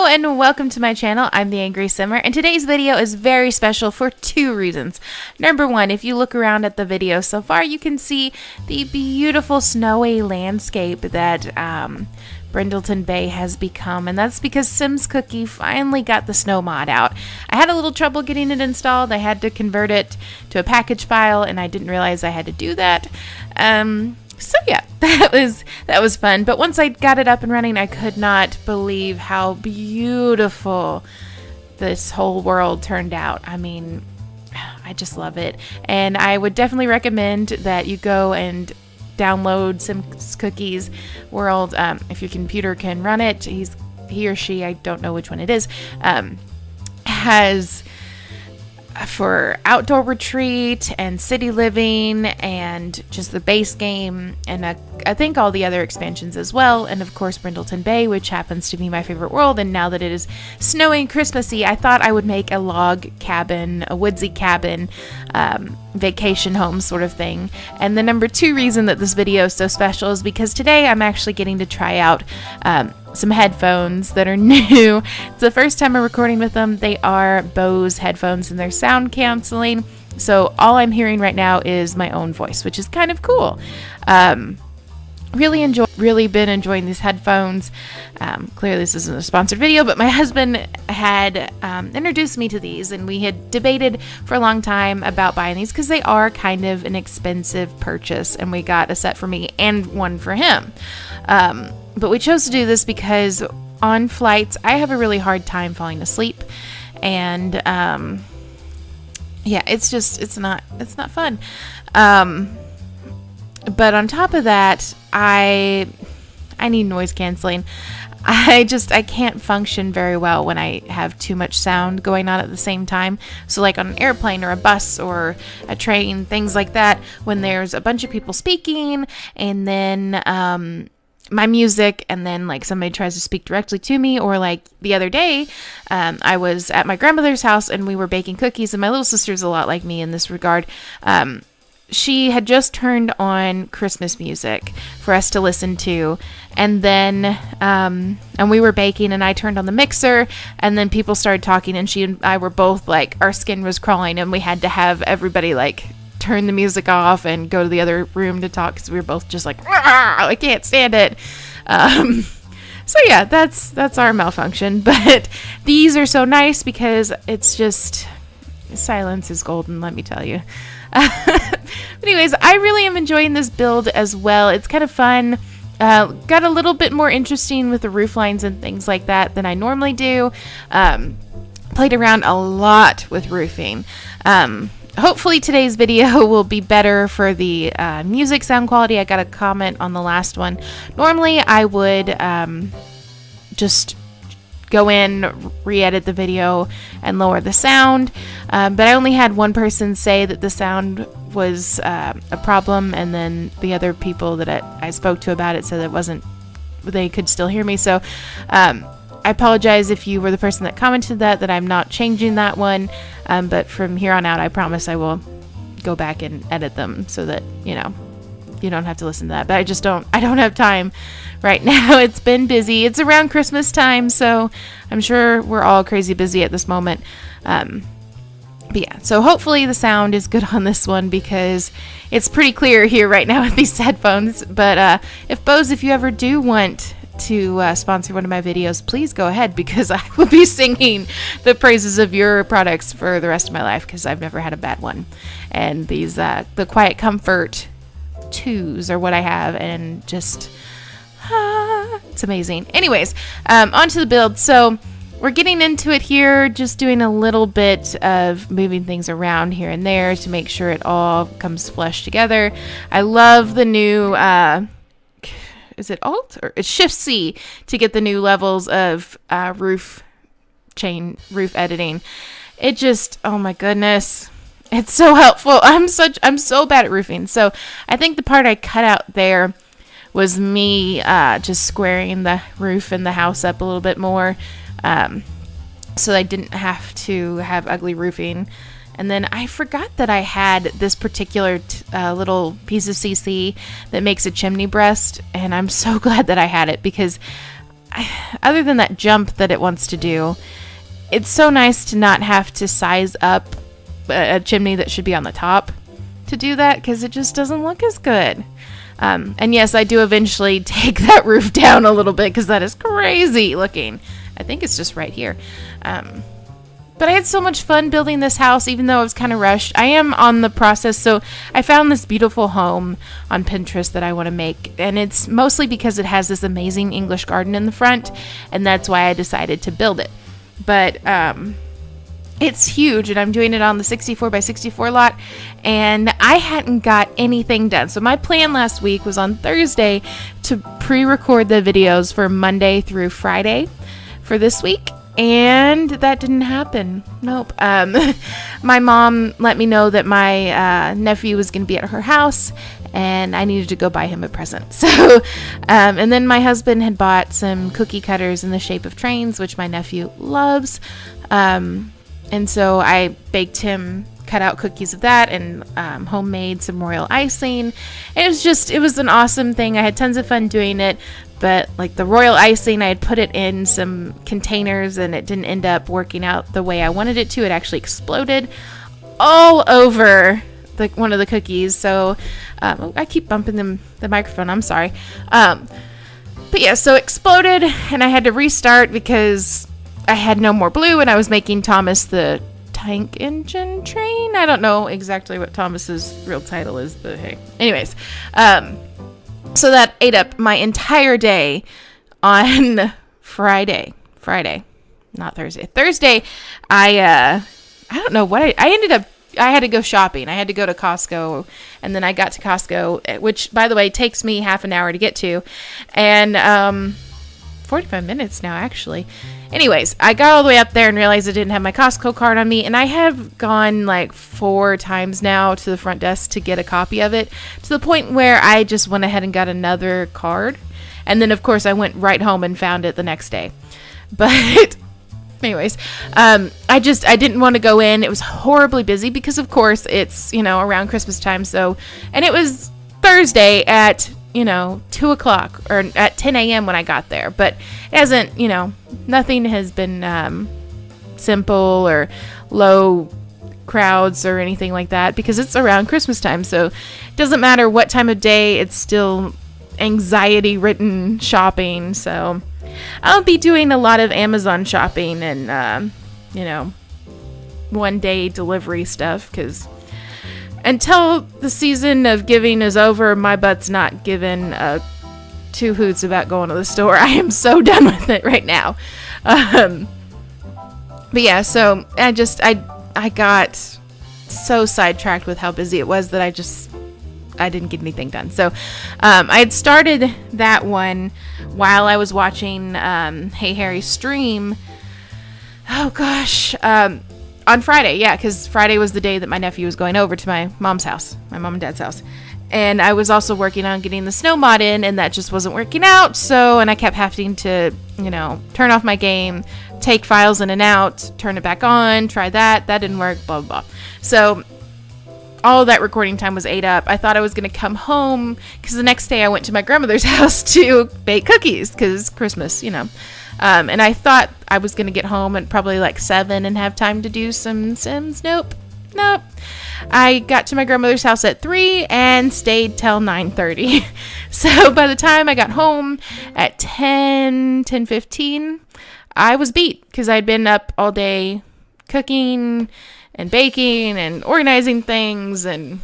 and welcome to my channel. I'm the Angry Simmer, and today's video is very special for two reasons. Number one, if you look around at the video so far, you can see the beautiful snowy landscape that Brindleton Bay has become, and that's because Sims Cookie finally got the snow mod out. I had a little trouble getting it installed. I had to convert it to a package file, and I didn't realize I had to do that. So yeah, that was fun. But once I got it up and running, I could not believe how beautiful this whole world turned out. I mean, I just love it. And I would definitely recommend that you go and download Sims Cookie's world. If your computer can run it, he or she, I don't know which one it is, has for outdoor retreat and city living and just the base game, and I think all the other expansions as well, and of course Brindleton Bay, which happens to be my favorite world. And now that it is snowy and Christmassy, I thought I would make a log cabin, a woodsy cabin, vacation home sort of thing. And the number two reason that this video is so special is because today I'm actually getting to try out some headphones that are new. It's the first time I'm recording with them. They are Bose headphones and they're sound canceling. So all I'm hearing right now is my own voice, which is kind of cool. Really been enjoying these headphones. Clearly this isn't a sponsored video, but my husband had introduced me to these, and we had debated for a long time about buying these because they are kind of an expensive purchase, and we got a set for me and one for him. But we chose to do this because on flights I have a really hard time falling asleep, and yeah, it's not fun. But on top of that, I need noise canceling. I can't function very well when I have too much sound going on at the same time. So like on an airplane or a bus or a train, things like that, when there's a bunch of people speaking and then my music, and then like somebody tries to speak directly to me, or like the other day, I was at my grandmother's house and we were baking cookies, and my little sister's a lot like me in this regard. She had just turned on Christmas music for us to listen to, and then and we were baking, and I turned on the mixer, and then people started talking, and she and I were both like, our skin was crawling, and we had to have everybody like turn the music off and go to the other room to talk because we were both just like, I can't stand it. So yeah, that's our malfunction. But these are so nice because it's just, silence is golden, let me tell you. Anyways, I really am enjoying this build as well. It's kind of fun. Got a little bit more interesting with the roof lines and things like that than I normally do. Played around a lot with roofing. Hopefully today's video will be better for the music sound quality. I got a comment on the last one. Normally I would just go in, re-edit the video, and lower the sound. But I only had one person say that the sound was a problem, and then the other people that I spoke to about it said it wasn't, they could still hear me. So I apologize if you were the person that commented that I'm not changing that one. But from here on out, I promise I will go back and edit them so that, you know, you don't have to listen to that. But I don't have time right now. It's been busy. It's around Christmas time, so I'm sure we're all crazy busy at this moment. But yeah, so hopefully the sound is good on this one because it's pretty clear here right now with these headphones. But if you ever do want to sponsor one of my videos, please go ahead, because I will be singing the praises of your products for the rest of my life, because I've never had a bad one. And these the Quiet Comfort 2s are what I have, and just it's amazing. Anyways, onto the build. So we're getting into it here, just doing a little bit of moving things around here and there to make sure it all comes flush together. I love the new is it Alt or it's Shift C to get the new levels of roof editing. It just, oh my goodness, it's so helpful. I'm so bad at roofing. So I think the part I cut out there was me just squaring the roof and the house up a little bit more, so I didn't have to have ugly roofing. And then I forgot that I had this particular little piece of CC that makes a chimney breast, and I'm so glad that I had it, because other than that jump that it wants to do, it's so nice to not have to size up a chimney that should be on the top to do that, because it just doesn't look as good. And yes, I do eventually take that roof down a little bit, because that is crazy looking. I think it's just right here. But I had so much fun building this house, even though it was kind of rushed. I am on the process, so I found this beautiful home on Pinterest that I want to make, and it's mostly because it has this amazing English garden in the front, and that's why I decided to build it. But it's huge, and I'm doing it on the 64 by 64 lot, and I hadn't got anything done. So my plan last week was on Thursday to pre-record the videos for Monday through Friday for this week. And that didn't happen. Nope. My mom let me know that my nephew was going to be at her house, and I needed to go buy him a present. So, and then my husband had bought some cookie cutters in the shape of trains, which my nephew loves. And so I baked him cutout cookies of that, and homemade some royal icing. It was an awesome thing. I had tons of fun doing it. But like the royal icing, I had put it in some containers, and it didn't end up working out the way I wanted it to. It actually exploded all over one of the cookies. So I keep bumping the microphone. I'm sorry. But yeah, so it exploded, and I had to restart because I had no more blue, and I was making Thomas the tank engine train. I don't know exactly what Thomas's real title is, but hey. Anyways, so that ate up my entire day on Friday, not Thursday. Thursday, I don't know what I ended up, I had to go shopping. I had to go to Costco, and then I got to Costco, which, by the way, takes me half an hour to get to, and 45 minutes now, actually. Anyways, I got all the way up there and realized I didn't have my Costco card on me, and I have gone like 4 times now to the front desk to get a copy of it, to the point where I just went ahead and got another card, and then of course I went right home and found it the next day. But anyways, I didn't want to go in. It was horribly busy because of course it's, around Christmas time, so, and it was Thursday at 2 o'clock or at 10 a.m. when I got there, but it hasn't, nothing has been simple or low crowds or anything like that, because it's around Christmas time. So it doesn't matter what time of day, it's still anxiety ridden shopping. So I'll be doing a lot of Amazon shopping and, 1-day delivery stuff, because until the season of giving is over, my butt's not given 2 hoots about going to the store. I am so done with it right now. But yeah, so I got so sidetracked with how busy it was that I didn't get anything done. So I had started that one while I was watching Hey Harry stream. Oh gosh. On Friday, yeah, because Friday was the day that my nephew was going over to my mom's house, my mom and dad's house. And I was also working on getting the snow mod in, and that just wasn't working out. So, and I kept having to, turn off my game, take files in and out, turn it back on, try that. That didn't work, blah, blah, blah. So all of that recording time was ate up. I thought I was going to come home, because the next day I went to my grandmother's house to bake cookies, because Christmas, and I thought I was going to get home at probably like 7 and have time to do some Sims. Nope. I got to my grandmother's house at 3 and stayed till 9:30. So by the time I got home at 10:15, I was beat, because I'd been up all day cooking and baking and organizing things, and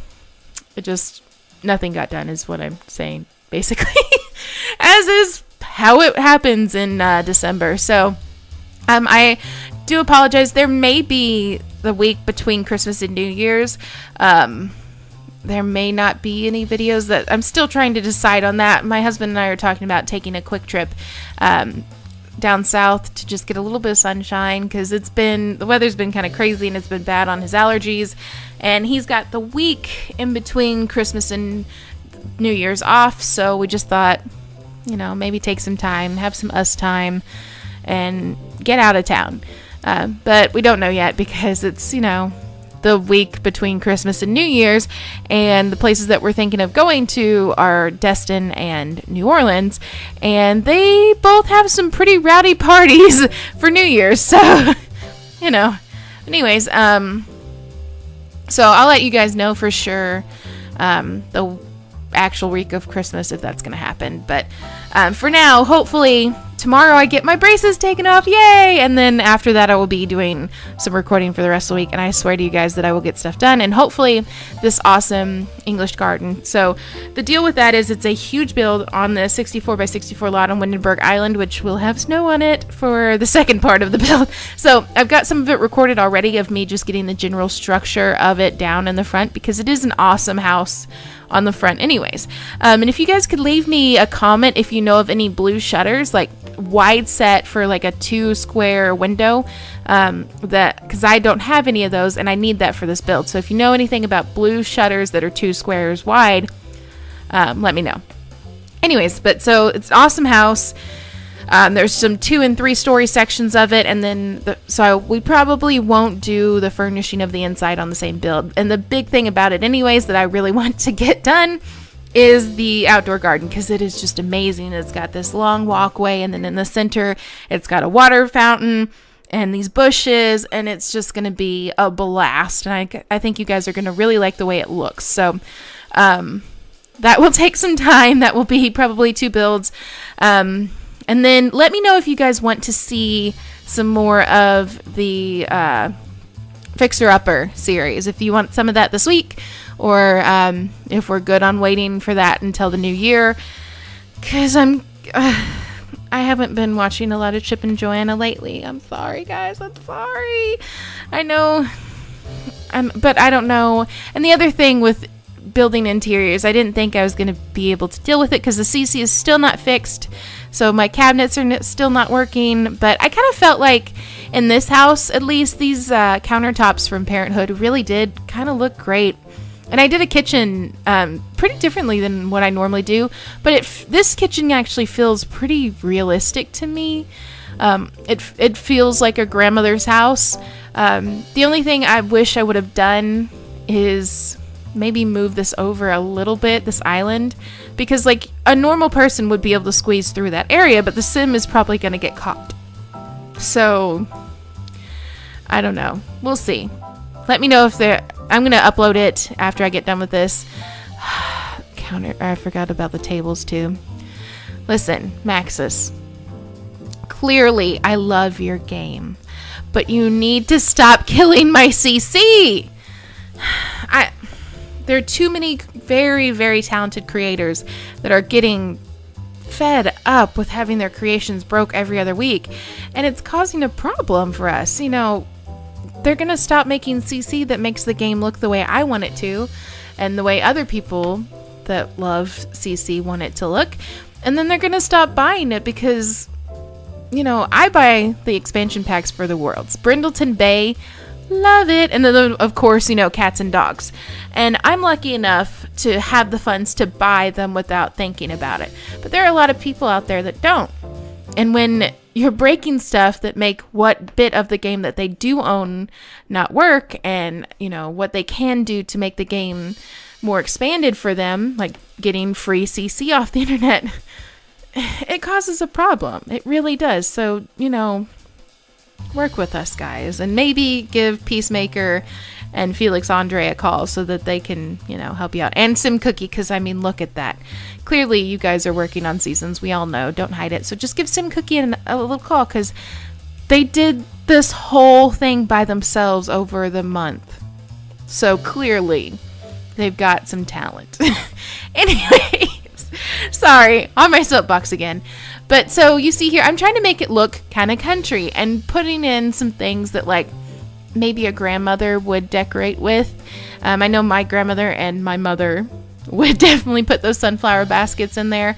nothing got done is what I'm saying, basically. As is how it happens in December. So I do apologize. There may be the week between Christmas and New Year's. There may not be any videos. That I'm still trying to decide on that. My husband and I are talking about taking a quick trip down south to just get a little bit of sunshine, because the weather's been kind of crazy, and it's been bad on his allergies, and he's got the week in between Christmas and New Year's off. So we just thought, maybe take some time, have some us time, and get out of town. But we don't know yet, because it's, the the week between Christmas and New Year's, and the places that we're thinking of going to are Destin and New Orleans, and they both have some pretty rowdy parties for New Year's. So, anyways, so I'll let you guys know for sure the actual week of Christmas if that's going to happen. But for now, hopefully tomorrow I get my braces taken off, yay! And then after that I will be doing some recording for the rest of the week, and I swear to you guys that I will get stuff done, and hopefully this awesome English garden. So the deal with that is it's a huge build on the 64 by 64 lot on Windenburg Island, which will have snow on it for the second part of the build. So I've got some of it recorded already of me just getting the general structure of it down in the front, because it is an awesome house on the front anyways. And if you guys could leave me a comment if you know of any blue shutters, like wide set for like a 2 square window, because I don't have any of those and I need that for this build. So if you know anything about blue shutters that are 2 squares wide, let me know. Anyways, but so it's an awesome house. There's some 2 and 3 story sections of it, and then so we probably won't do the furnishing of the inside on the same build. And the big thing about it anyways that I really want to get done is the outdoor garden, because it is just amazing. It's got this long walkway, and then in the center it's got a water fountain and these bushes, and it's just going to be a blast. And I think you guys are going to really like the way it looks. So that will take some time. That will be probably 2 builds. And then let me know if you guys want to see some more of the Fixer Upper series. If you want some of that this week, or if we're good on waiting for that until the new year. Because I haven't been watching a lot of Chip and Joanna lately. I'm sorry, guys. I'm sorry. I know. But I don't know. And the other thing with building interiors, I didn't think I was going to be able to deal with it because the CC is still not fixed. So my cabinets are still not working, but I kind of felt like in this house, at least, these countertops from Parenthood really did kind of look great. And I did a kitchen pretty differently than what I normally do, but this kitchen actually feels pretty realistic to me. It feels like a grandmother's house. The only thing I wish I would have done is maybe move this over a little bit, this island, because like a normal person would be able to squeeze through that area, but the sim is probably going to get caught. So I don't know. We'll see. Let me know if I'm going to upload it after I get done with this. I forgot about the tables too. Listen, Maxis. Clearly, I love your game, but you need to stop killing my CC. There are too many very, very talented creators that are getting fed up with having their creations broke every other week, and it's causing a problem for us. They're going to stop making CC that makes the game look the way I want it to, and the way other people that love CC want it to look, and then they're going to stop buying it because, I buy the expansion packs for the worlds. Brindleton Bay, love it. And then, of course, cats and dogs. And I'm lucky enough to have the funds to buy them without thinking about it. But there are a lot of people out there that don't. And when you're breaking stuff that make what bit of the game that they do own not work, and, what they can do to make the game more expanded for them, like getting free CC off the internet, it causes a problem. It really does. So, work with us, guys, and maybe give Peacemaker and Felix Andre a call so that they can, help you out. And Sim Cookie, because, look at that. Clearly, you guys are working on seasons. We all know. Don't hide it. So just give Sim Cookie a little call, because they did this whole thing by themselves over the month. So clearly, they've got some talent. Anyways, sorry, on my soapbox again. But so you see here, I'm trying to make it look kind of country and putting in some things that like maybe a grandmother would decorate with. I know my grandmother and my mother would definitely put those sunflower baskets in there,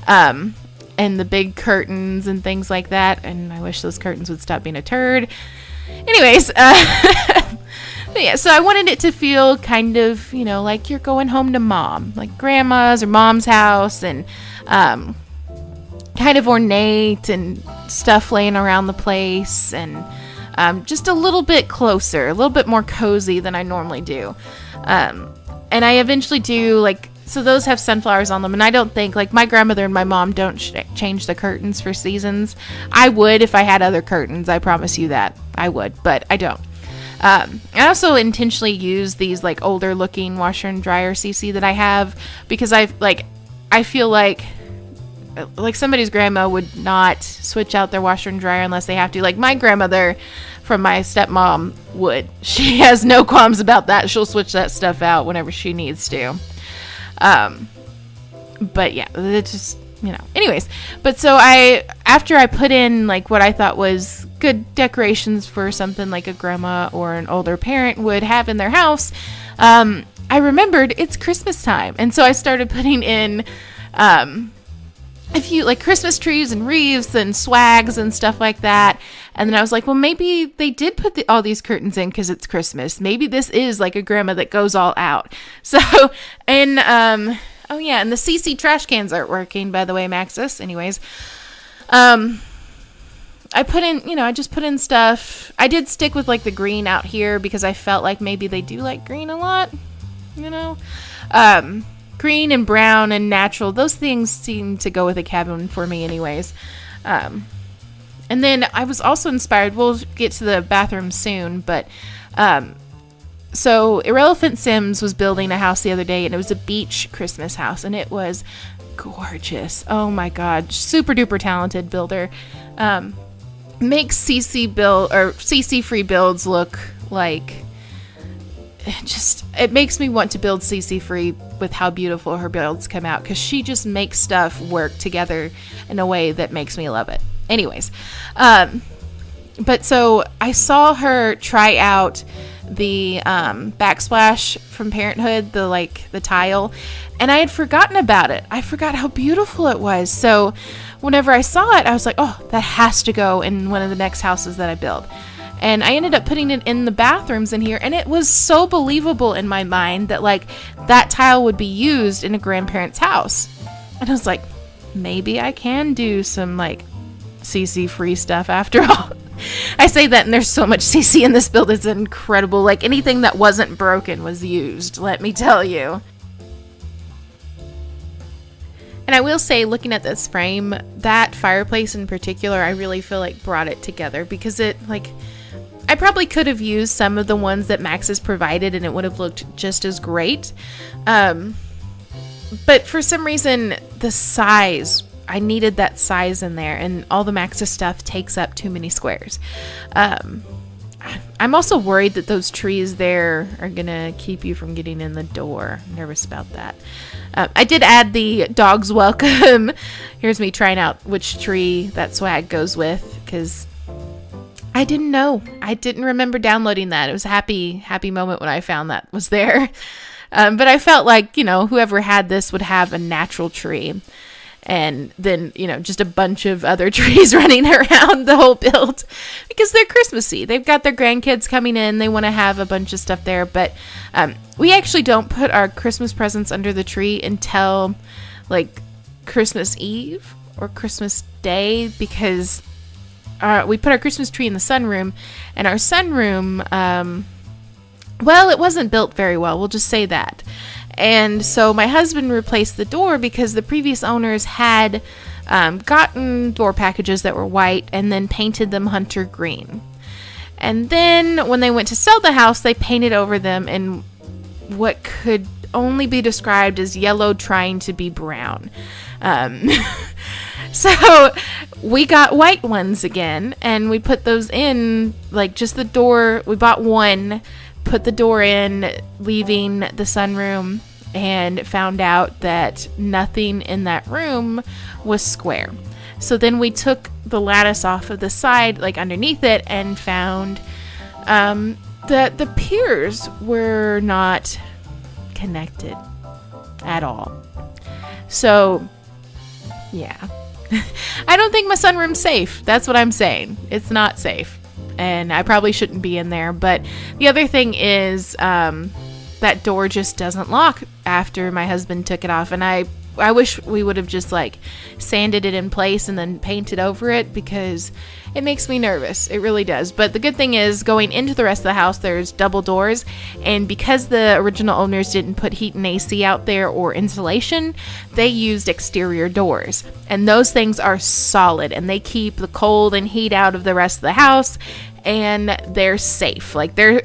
and the big curtains and things like that. And I wish those curtains would stop being a turd. Anyways, but yeah, so I wanted it to feel kind of, like you're going home to mom, like grandma's or mom's house, and kind of ornate and stuff laying around the place, and just a little bit closer, a little bit more cozy than I normally do. And I eventually do, like, so those have sunflowers on them, and I don't think, like, my grandmother and my mom don't change the curtains for seasons. I would if I had other curtains, I promise you that. I would, but I don't. I also intentionally use these, like, older looking washer and dryer CC that I have, because I feel like somebody's grandma would not switch out their washer and dryer unless they have to. Like, my grandmother from my stepmom would. She has no qualms about that. She'll switch that stuff out whenever she needs to. But yeah, it's just, anyways. But so after I put in, like, what I thought was good decorations for something like a grandma or an older parent would have in their house, I remembered it's Christmas time. And so I started putting in, a few, like, Christmas trees and wreaths and swags and stuff like that. And then I was like, well, maybe they did put all these curtains in because it's Christmas. Maybe this is like a grandma that goes all out. So, and, oh yeah, and the CC trash cans aren't working, by the way, Maxis. Anyways, I put in, I just put in stuff. I did stick with, like, the green out here because I felt like maybe they do like green a lot, green and brown and natural. Those things seem to go with a cabin for me anyways. And then I was also inspired. We'll get to the bathroom soon, but so Irrelevant Sims was building a house the other day, and it was a beach Christmas house, and it was gorgeous. Oh my god, super duper talented builder. Makes CC free builds look like, it makes me want to build CC free with how beautiful her builds come out, because she just makes stuff work together in a way that makes me love it. Anyways, but so I saw her try out the backsplash from Parenthood, the tile, and I had forgotten about it. I forgot how beautiful it was. So whenever I saw it, I was like, oh, that has to go in one of the next houses that I build. And I ended up putting it in the bathrooms in here, and it was so believable in my mind that, like, that tile would be used in a grandparent's house. And I was like, maybe I can do some, like, CC free stuff after all. I say that, and there's so much CC in this build, it's incredible. Like, anything that wasn't broken was used, let me tell you. And I will say, looking at this frame, that fireplace in particular, I really feel like brought it together, because it, like, I probably could have used some of the ones that Maxis provided and it would have looked just as great. But for some reason, the size, I needed that size in there, and all the Maxis stuff takes up too many squares. I'm also worried that those trees there are gonna keep you from getting in the door. I'm nervous about that. I did add the dog's welcome. Here's me trying out which tree that swag goes with, because I didn't know. I didn't remember downloading that. It was a happy moment when I found that was there. But I felt like, whoever had this would have a natural tree. And then, just a bunch of other trees running around the whole build, because they're Christmassy. They've got their grandkids coming in. They want to have a bunch of stuff there. But we actually don't put our Christmas presents under the tree until, like, Christmas Eve or Christmas Day, because we put our Christmas tree in the sunroom, and our sunroom, well, it wasn't built very well. We'll just say that. And so my husband replaced the door because the previous owners had gotten door packages that were white and then painted them hunter green. And then when they went to sell the house, they painted over them in what could only be described as yellow trying to be brown. So we got white ones again, and we put those in, like, just the door. We bought one, put the door in, leaving the sunroom, and found out that nothing in that room was square. So then we took the lattice off of the side, like underneath it, and found that the piers were not connected at all. So, yeah. I don't think my sunroom's safe. That's what I'm saying. It's not safe. And I probably shouldn't be in there. But the other thing is that door just doesn't lock after my husband took it off. And I I wish we would have just like sanded it in place and then painted over it, because it makes me nervous. It really does. But the good thing is, going into the rest of the house, there's double doors, and because the original owners didn't put heat and AC out there or insulation, they used exterior doors, and those things are solid, and they keep the cold and heat out of the rest of the house, and they're safe. Like, they're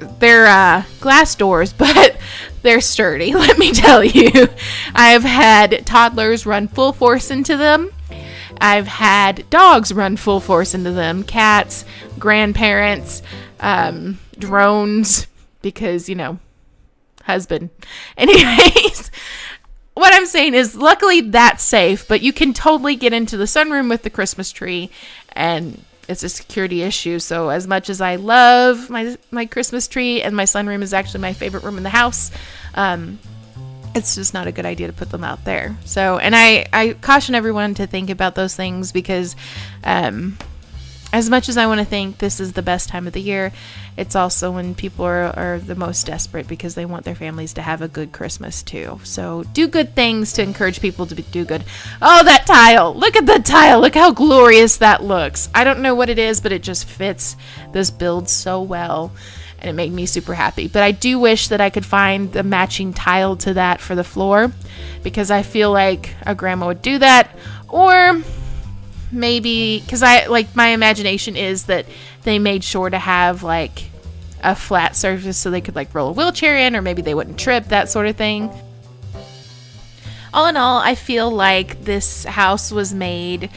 glass doors, but they're sturdy, let me tell you. I've had toddlers run full force into them. I've had dogs run full force into them, cats, grandparents, drones, because, husband. Anyways, what I'm saying is, luckily that's safe, but you can totally get into the sunroom with the Christmas tree, and it's a security issue. So as much as I love my Christmas tree, and my sunroom is actually my favorite room in the house, it's just not a good idea to put them out there. So, and I caution everyone to think about those things, because as much as I want to think this is the best time of the year, it's also when people are the most desperate, because they want their families to have a good Christmas too. So do good things to encourage people to do good. Oh, that tile! Look at the tile! Look how glorious that looks. I don't know what it is, but it just fits this build so well, and it made me super happy. But I do wish that I could find the matching tile to that for the floor, because I feel like a grandma would do that. Or maybe, because my imagination is that they made sure to have like a flat surface so they could like roll a wheelchair in, or maybe they wouldn't trip, that sort of thing. All in all, I feel like this house was made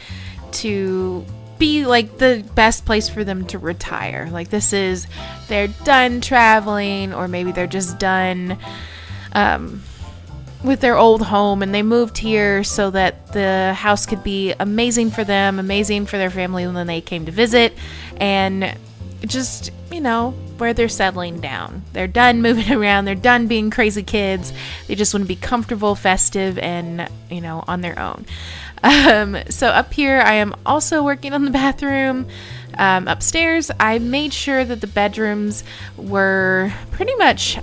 to be like the best place for them to retire. Like, they're done traveling, or maybe they're just done with their old home, and they moved here so that the house could be amazing for them, amazing for their family when they came to visit, and just, where they're settling down. They're done moving around. They're done being crazy kids. They just want to be comfortable, festive, and, on their own. So up here, I am also working on the bathroom. Upstairs, I made sure that the bedrooms were pretty much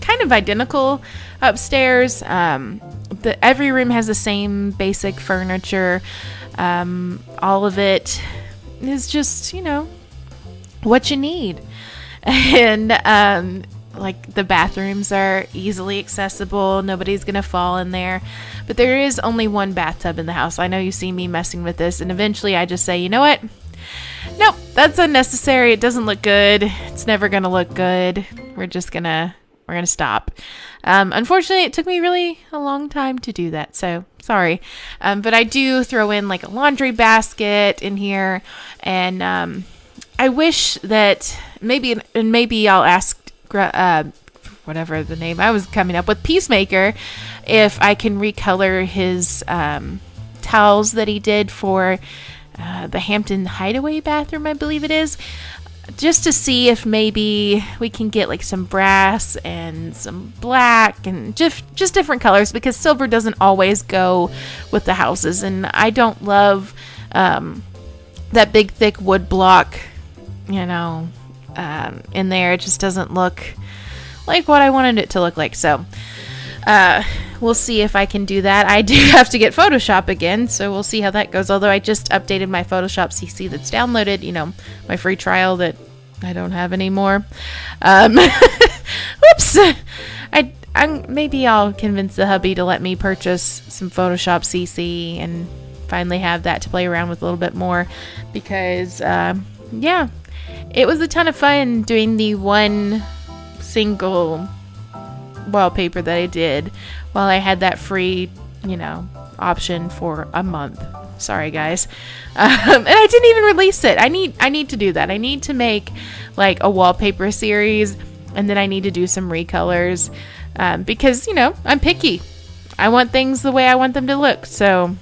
kind of identical upstairs. Every room has the same basic furniture. All of it is just, what you need. And like, the bathrooms are easily accessible. Nobody's gonna fall in there. But there is only one bathtub in the house. I know you see me messing with this, and eventually I just say, you know what? Nope, that's unnecessary. It doesn't look good. It's never gonna look good. We're gonna stop. Unfortunately, it took me really a long time to do that, so sorry. But I do throw in like a laundry basket in here, and I wish that maybe I'll ask whatever the name I was coming up with, Peacemaker, if I can recolor his towels that he did for the Hampton Hideaway bathroom, I believe it is, just to see if maybe we can get like some brass and some black and just different colors, because silver doesn't always go with the houses, and I don't love that big thick wood block, in there. It just doesn't look like what I wanted it to look like. So we'll see if I can do that. I do have to get Photoshop again, so we'll see how that goes. Although I just updated my Photoshop CC that's downloaded, my free trial that I don't have anymore. Whoops. Maybe I'll convince the hubby to let me purchase some Photoshop CC and finally have that to play around with a little bit more, because it was a ton of fun doing the one single wallpaper that I did while I had that free, option for a month. Sorry, guys. And I didn't even release it. I need to do that. I need to make like a wallpaper series, and then I need to do some recolors, because, I'm picky. I want things the way I want them to look. So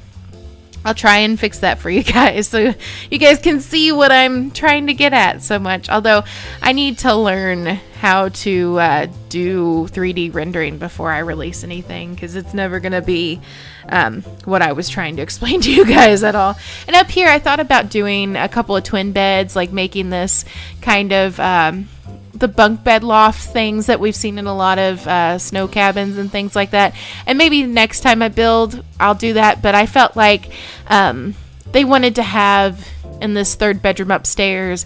I'll try and fix that for you guys, so you guys can see what I'm trying to get at so much. Although I need to learn how to do 3D rendering before I release anything, because it's never going to be what I was trying to explain to you guys at all. And up here, I thought about doing a couple of twin beds, like making this kind of the bunk bed loft things that we've seen in a lot of snow cabins and things like that. And maybe next time I build, I'll do that. But I felt like they wanted to have in this 3rd bedroom upstairs,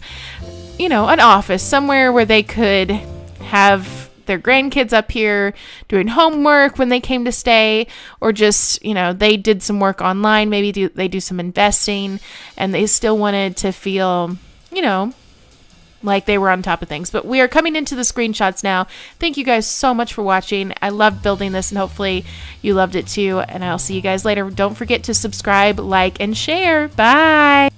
an office somewhere where they could have their grandkids up here doing homework when they came to stay, or just, they did some work online, maybe they do some investing, and they still wanted to feel, like they were on top of things. But we are coming into the screenshots now. Thank you guys so much for watching. I loved building this, and hopefully you loved it too, and I'll see you guys later. Don't forget to subscribe, like, and share. Bye!